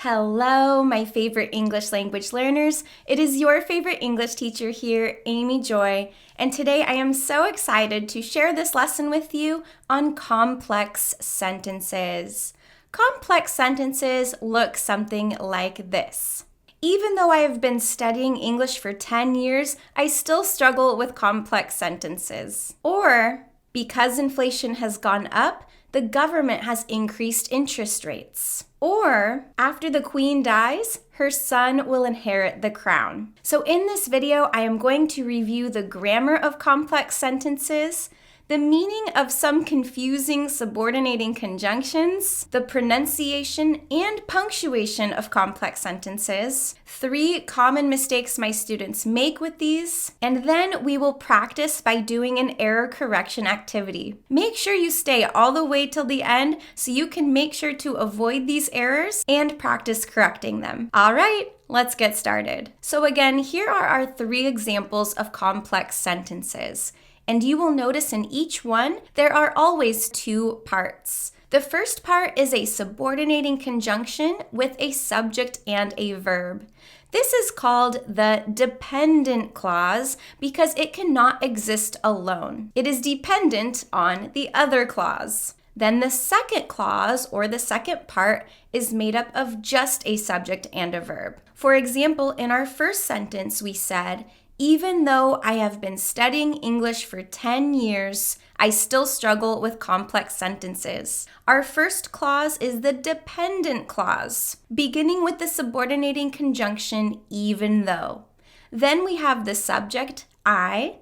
Hello, my favorite English language learners. It is your favorite English teacher here, Amy Joy, and today I am so excited to share this lesson with you on complex sentences. Complex sentences look something like this. Even though I have been studying English for 10 years, I still struggle with complex sentences. Or, because inflation has gone up, the government has increased interest rates. Or, after the queen dies, her son will inherit the crown. So in this video, I am going to review the grammar of complex sentences, the meaning of some confusing subordinating conjunctions, the pronunciation and punctuation of complex sentences, 3 common mistakes my students make with these, and then we will practice by doing an error correction activity. Make sure you stay all the way till the end so you can make sure to avoid these errors and practice correcting them. All right, let's get started. So again, here are our 3 examples of complex sentences. And you will notice in each one, there are always 2 parts. The first part is a subordinating conjunction with a subject and a verb. This is called the dependent clause because it cannot exist alone. It is dependent on the other clause. Then the second clause, or the second part, is made up of just a subject and a verb. For example, in our first sentence, we said, even though I have been studying English for 10 years, I still struggle with complex sentences. Our first clause is the dependent clause, beginning with the subordinating conjunction, even though. Then we have the subject, I,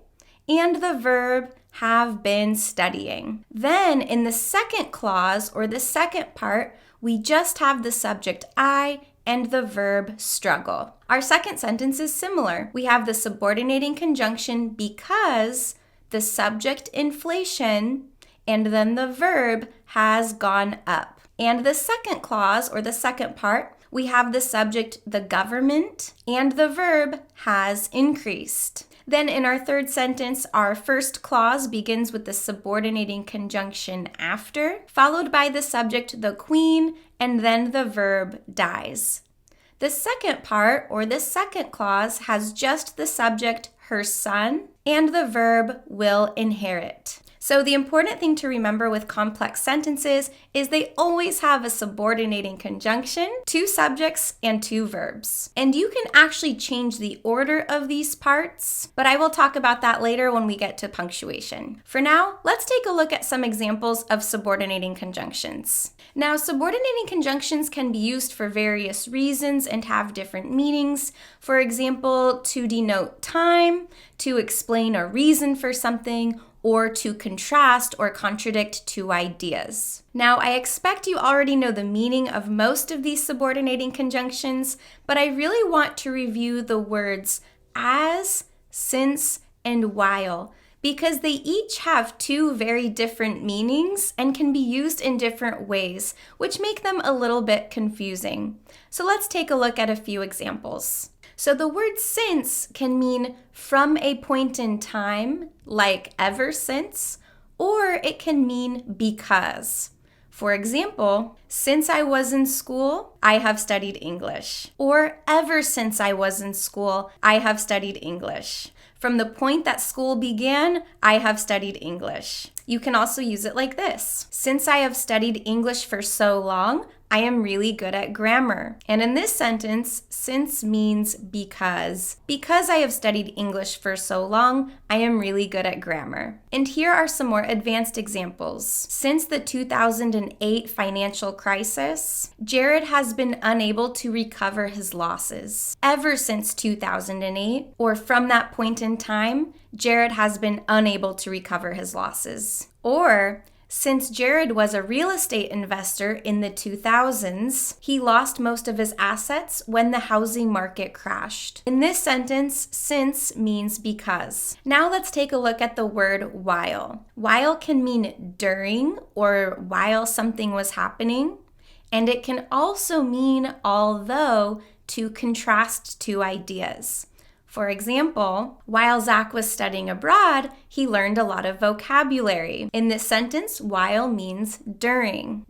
and the verb, have been studying. Then in the second clause, or the second part, we just have the subject, I, and the verb struggle. Our second sentence is similar. We have the subordinating conjunction because, the subject inflation, and then the verb has gone up. And the second clause, or the second part, we have the subject, the government, and the verb has increased. Then in our third sentence, our first clause begins with the subordinating conjunction after, followed by the subject, the queen, and then the verb dies. The second part, or the second clause, has just the subject, her son, and the verb will inherit. So the important thing to remember with complex sentences is they always have a subordinating conjunction, 2 subjects, and 2 verbs. And you can actually change the order of these parts, but I will talk about that later when we get to punctuation. For now, let's take a look at some examples of subordinating conjunctions. Now, subordinating conjunctions can be used for various reasons and have different meanings. For example, to denote time, to explain a reason for something, or to contrast or contradict 2 ideas. Now, I expect you already know the meaning of most of these subordinating conjunctions, but I really want to review the words as, since, and while, because they each have 2 very different meanings and can be used in different ways, which make them a little bit confusing. So let's take a look at a few examples. So the word since can mean from a point in time, like ever since, or it can mean because. For example, since I was in school, I have studied English. Or ever since I was in school, I have studied English. From the point that school began, I have studied English. You can also use it like this. Since I have studied English for so long, I am really good at grammar. And in this sentence, since means because. Because I have studied English for so long, I am really good at grammar. And here are some more advanced examples. Since the 2008 financial crisis, Jared has been unable to recover his losses. Ever since 2008, or from that point in time, Jared has been unable to recover his losses. Or, since Jared was a real estate investor in the 2000s, he lost most of his assets when the housing market crashed. In this sentence, since means because. Now let's take a look at the word while. While can mean during or while something was happening, and it can also mean although to contrast 2 ideas. For example, while Zach was studying abroad, he learned a lot of vocabulary. In this sentence, while means during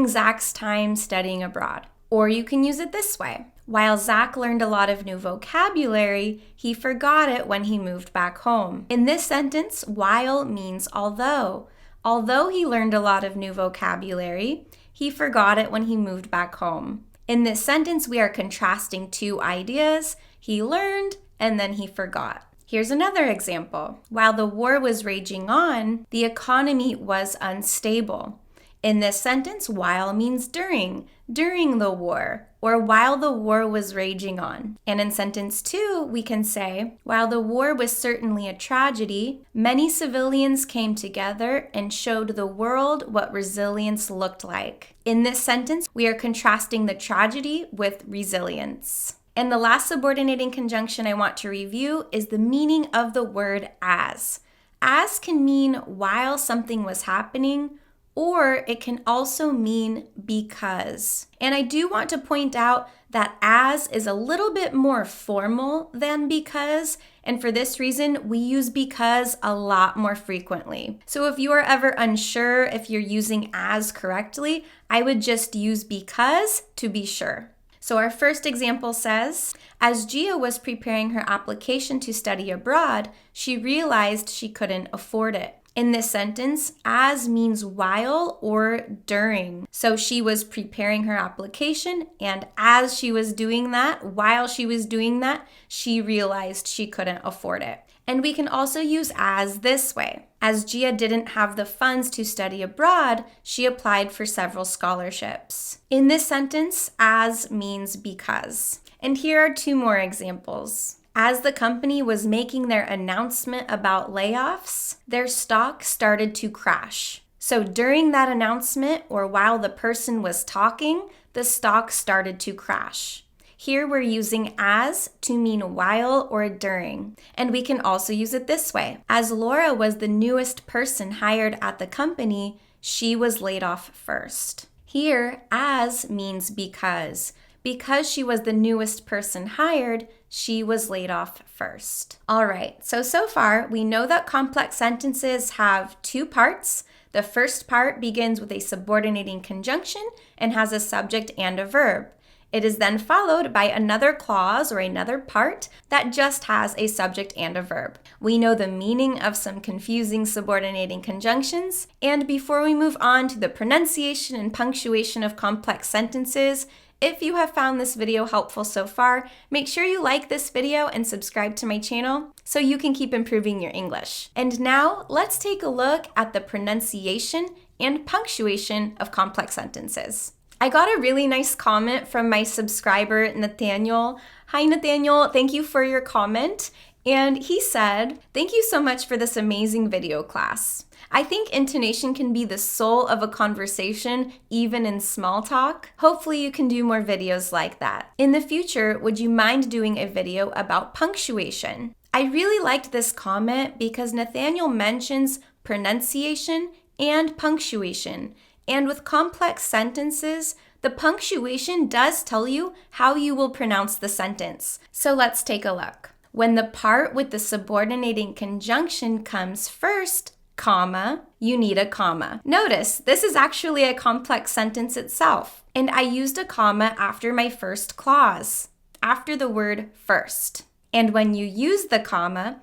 Zach's time studying abroad. Or you can use it this way. While Zach learned a lot of new vocabulary, he forgot it when he moved back home. In this sentence, while means although. Although he learned a lot of new vocabulary, he forgot it when he moved back home. In this sentence, we are contrasting two ideas. He learned and then he forgot. Here's another example. While the war was raging on, the economy was unstable. In this sentence, while means during the war, or while the war was raging on. And in sentence 2, we can say, while the war was certainly a tragedy, many civilians came together and showed the world what resilience looked like. In this sentence, we are contrasting the tragedy with resilience. And the last subordinating conjunction I want to review is the meaning of the word as. As can mean while something was happening, or it can also mean because. And I do want to point out that as is a little bit more formal than because, and for this reason, we use because a lot more frequently. So if you are ever unsure if you're using as correctly, I would just use because to be sure. So our first example says, as Gia was preparing her application to study abroad, she realized she couldn't afford it. In this sentence, as means while or during. So she was preparing her application, and as she was doing that, while she was doing that, she realized she couldn't afford it. And we can also use as this way. As Gia didn't have the funds to study abroad, she applied for several scholarships. In this sentence, as means because. And here are two more examples. As the company was making their announcement about layoffs, their stock started to crash. So during that announcement, or while the person was talking, the stock started to crash. Here we're using as to mean while or during. And we can also use it this way. As Laura was the newest person hired at the company, she was laid off first. Here, as means because. Because she was the newest person hired, she was laid off first. All right, so far we know that complex sentences have two parts. The first part begins with a subordinating conjunction and has a subject and a verb. It is then followed by another clause or another part that just has a subject and a verb. We know the meaning of some confusing subordinating conjunctions, and before we move on to the pronunciation and punctuation of complex sentences, if you have found this video helpful so far, make sure you like this video and subscribe to my channel so you can keep improving your English. And now let's take a look at the pronunciation and punctuation of complex sentences. I got a really nice comment from my subscriber, Nathaniel. Hi, Nathaniel. Thank you for your comment. And he said, thank you so much for this amazing video class. I think intonation can be the soul of a conversation, even in small talk. Hopefully you can do more videos like that. In the future, would you mind doing a video about punctuation? I really liked this comment because Nathaniel mentions pronunciation and punctuation. And with complex sentences, the punctuation does tell you how you will pronounce the sentence. So let's take a look. When the part with the subordinating conjunction comes first, comma, you need a comma. Notice, this is actually a complex sentence itself. And I used a comma after my first clause, after the word first. And when you use the comma,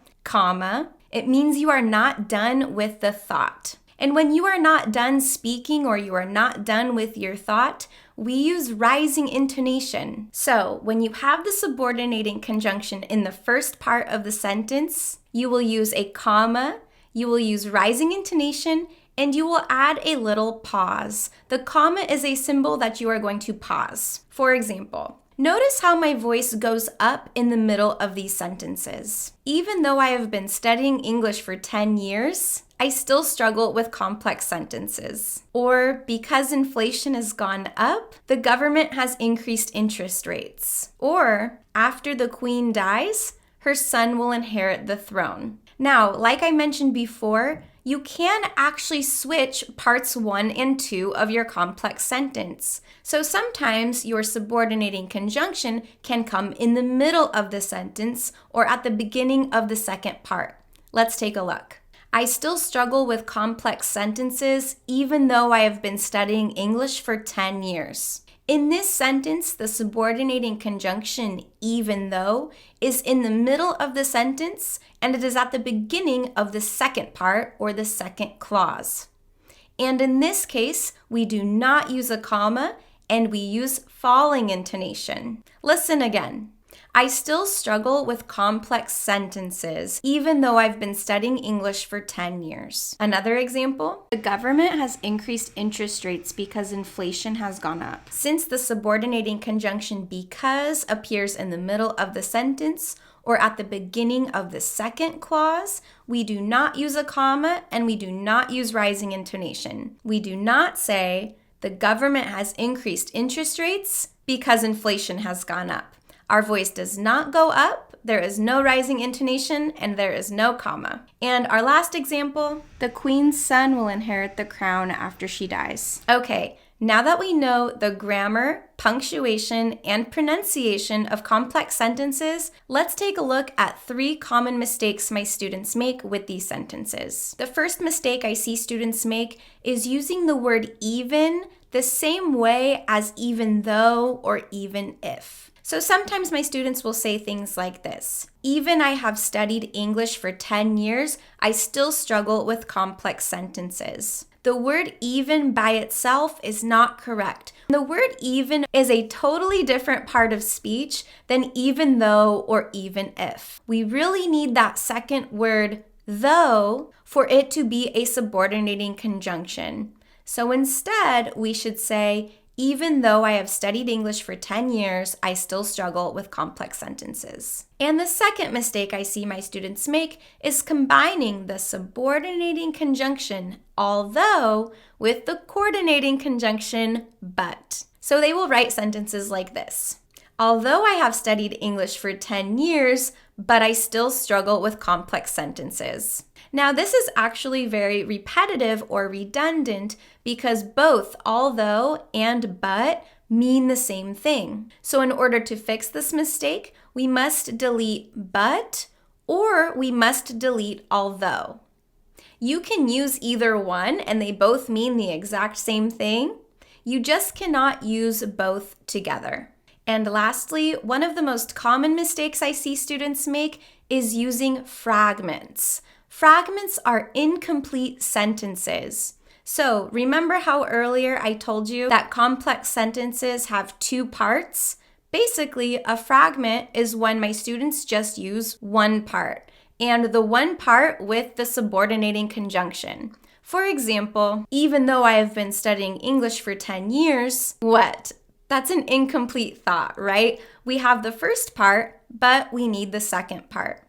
it means you are not done with the thought. And when you are not done speaking or you are not done with your thought, we use rising intonation. So when you have the subordinating conjunction in the first part of the sentence, you will use a comma, you will use rising intonation, and you will add a little pause. The comma is a symbol that you are going to pause. For example, notice how my voice goes up in the middle of these sentences. Even though I have been studying English for 10 years, I still struggle with complex sentences. Or, because inflation has gone up, the government has increased interest rates. Or, after the queen dies, her son will inherit the throne. Now, like I mentioned before, you can actually switch parts 1 and 2 of your complex sentence. So sometimes your subordinating conjunction can come in the middle of the sentence or at the beginning of the second part. Let's take a look. I still struggle with complex sentences even though I have been studying English for 10 years. In this sentence, the subordinating conjunction even though is in the middle of the sentence, and it is at the beginning of the second part or the second clause. And in this case, we do not use a comma and we use falling intonation. Listen again. I still struggle with complex sentences, even though I've been studying English for 10 years. Another example, the government has increased interest rates because inflation has gone up. Since the subordinating conjunction because appears in the middle of the sentence or at the beginning of the second clause, we do not use a comma and we do not use rising intonation. We do not say, the government has increased interest rates because inflation has gone up. Our voice does not go up, there is no rising intonation, and there is no comma. And our last example, the queen's son will inherit the crown after she dies. Okay, now that we know the grammar, punctuation, and pronunciation of complex sentences, let's take a look at 3 common mistakes my students make with these sentences. The first mistake I see students make is using the word even the same way as even though or even if. So sometimes my students will say things like this. Even I have studied English for 10 years, I still struggle with complex sentences. The word even by itself is not correct. The word even is a totally different part of speech than even though or even if. We really need that second word, though, for it to be a subordinating conjunction. So instead, we should say, even though I have studied English for 10 years, I still struggle with complex sentences. And the second mistake I see my students make is combining the subordinating conjunction although with the coordinating conjunction but. So they will write sentences like this. Although I have studied English for 10 years, but I still struggle with complex sentences. Now, this is actually very repetitive or redundant because both although and but mean the same thing. So in order to fix this mistake, we must delete but or we must delete although. You can use either one and they both mean the exact same thing. You just cannot use both together. And lastly, one of the most common mistakes I see students make is using fragments. Fragments are incomplete sentences. So remember how earlier I told you that complex sentences have 2 parts? Basically, a fragment is when my students just use one part, and the one part with the subordinating conjunction. For example, even though I have been studying English for 10 years, what? That's an incomplete thought, right? We have the first part, but we need the second part.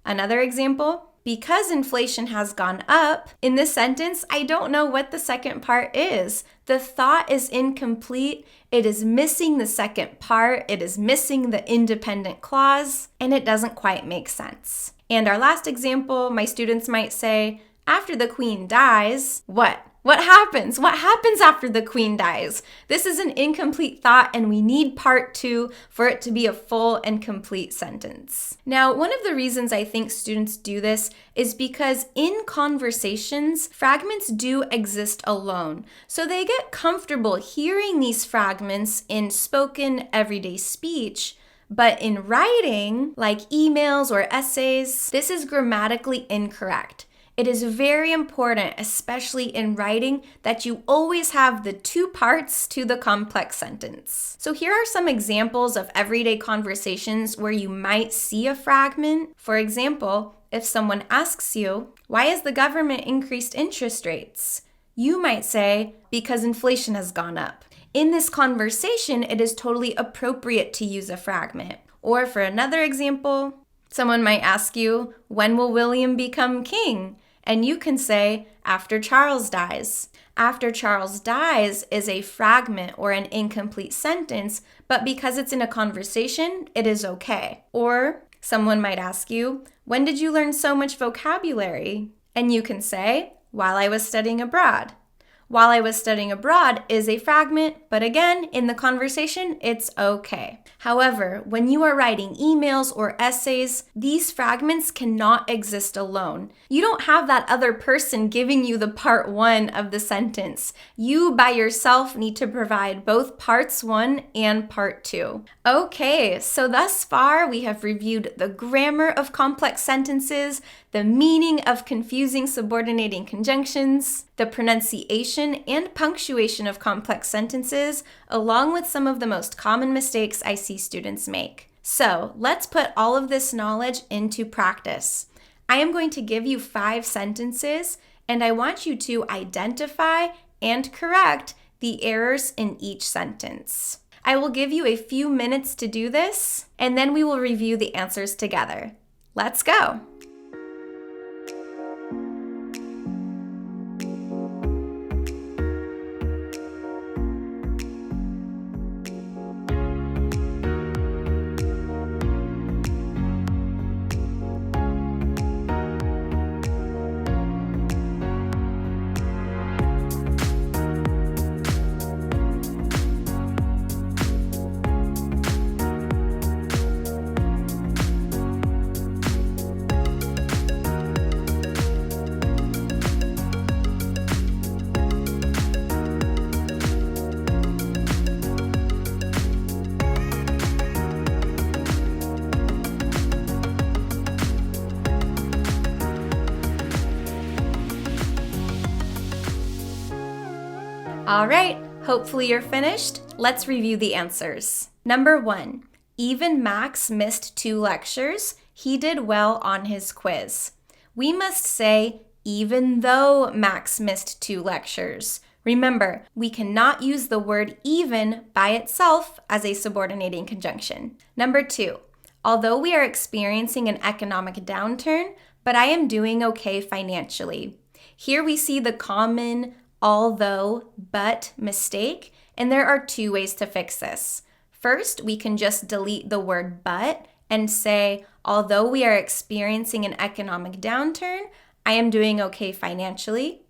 Another example, because inflation has gone up, in this sentence, I don't know what the second part is. The thought is incomplete. It is missing the second part. It is missing the independent clause, and it doesn't quite make sense. And our last example, my students might say, after the queen dies, what? What happens? What happens after the queen dies? This is an incomplete thought and we need part 2 for it to be a full and complete sentence. Now, one of the reasons I think students do this is because in conversations, fragments do exist alone. So they get comfortable hearing these fragments in spoken everyday speech. But in writing, like emails or essays, this is grammatically incorrect. It is very important, especially in writing, that you always have the 2 parts to the complex sentence. So here are some examples of everyday conversations where you might see a fragment. For example, if someone asks you, why has the government increased interest rates? You might say, because inflation has gone up. In this conversation, it is totally appropriate to use a fragment. Or for another example, someone might ask you, when will William become king? And you can say, after Charles dies. After Charles dies is a fragment or an incomplete sentence, but because it's in a conversation, it is okay. Or someone might ask you, when did you learn so much vocabulary? And you can say, while I was studying abroad. While I was studying abroad is a fragment, but again, in the conversation, it's okay. However, when you are writing emails or essays, these fragments cannot exist alone. You don't have that other person giving you the part one of the sentence. You by yourself need to provide both parts one and part two. Okay, so thus far we have reviewed the grammar of complex sentences, the meaning of confusing subordinating conjunctions, the pronunciation and punctuation of complex sentences, along with some of the most common mistakes I see students make. So let's put all of this knowledge into practice. I am going to give you 5 sentences, and I want you to identify and correct the errors in each sentence. I will give you a few minutes to do this, and then we will review the answers together. Let's go! All right, hopefully you're finished. Let's review the answers. Number 1, even Max missed 2 lectures. He did well on his quiz. We must say, even though Max missed 2 lectures. Remember, we cannot use the word even by itself as a subordinating conjunction. Number 2, although we are experiencing an economic downturn, but I am doing okay financially. Here we see the common although, but mistake, and there are 2 ways to fix this. First, we can just delete the word but and say, although we are experiencing an economic downturn, I am doing okay financially.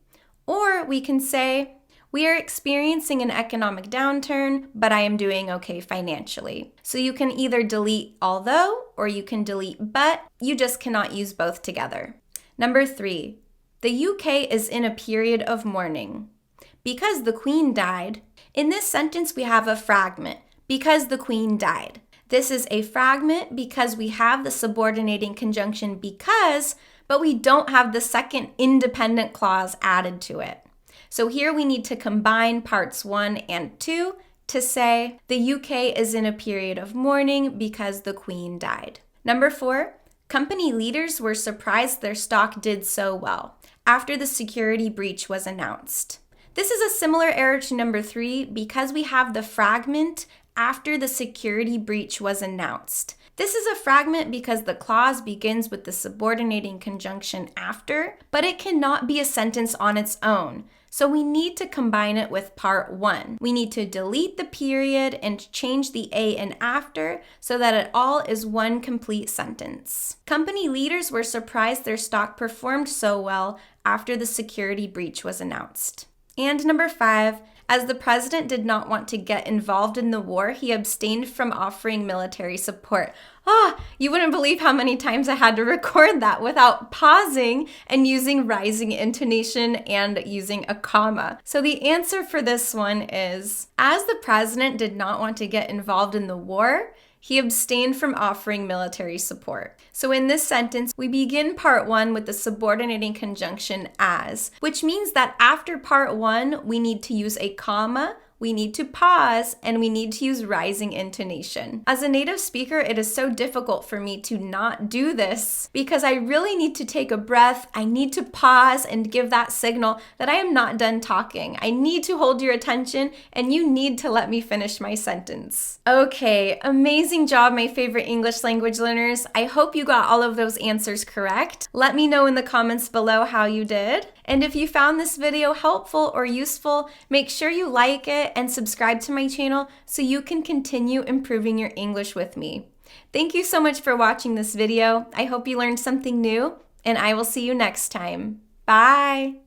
Or we can say, we are experiencing an economic downturn, but I am doing okay financially. So you can either delete although or you can delete but. You just cannot use both together. Number 3. The UK is in a period of mourning. Because the Queen died. In this sentence, we have a fragment, because the Queen died. This is a fragment because we have the subordinating conjunction because, but we don't have the second independent clause added to it. So here we need to combine parts 1 and 2 to say the UK is in a period of mourning because the Queen died. Number 4, company leaders were surprised their stock did so well after the security breach was announced. This is a similar error to number 3 because we have the fragment after the security breach was announced. This is a fragment because the clause begins with the subordinating conjunction after, but it cannot be a sentence on its own. So we need to combine it with part 1. We need to delete the period and change the A in after so that it all is one complete sentence. Company leaders were surprised their stock performed so well after the security breach was announced. And number 5, as the president did not want to get involved in the war, he abstained from offering military support. You wouldn't believe how many times I had to record that without pausing and using rising intonation and using a comma. So the answer for this one is, as the president did not want to get involved in the war, he abstained from offering military support. So in this sentence, we begin part 1 with the subordinating conjunction as, which means that after part 1, we need to use a comma, we need to pause, and we need to use rising intonation. As a native speaker, it is so difficult for me to not do this because I really need to take a breath. I need to pause and give that signal that I am not done talking. I need to hold your attention and you need to let me finish my sentence. Okay, amazing job, my favorite English language learners. I hope you got all of those answers correct. Let me know in the comments below how you did. And if you found this video helpful or useful, make sure you like it and subscribe to my channel so you can continue improving your English with me. Thank you so much for watching this video. I hope you learned something new, and I will see you next time. Bye!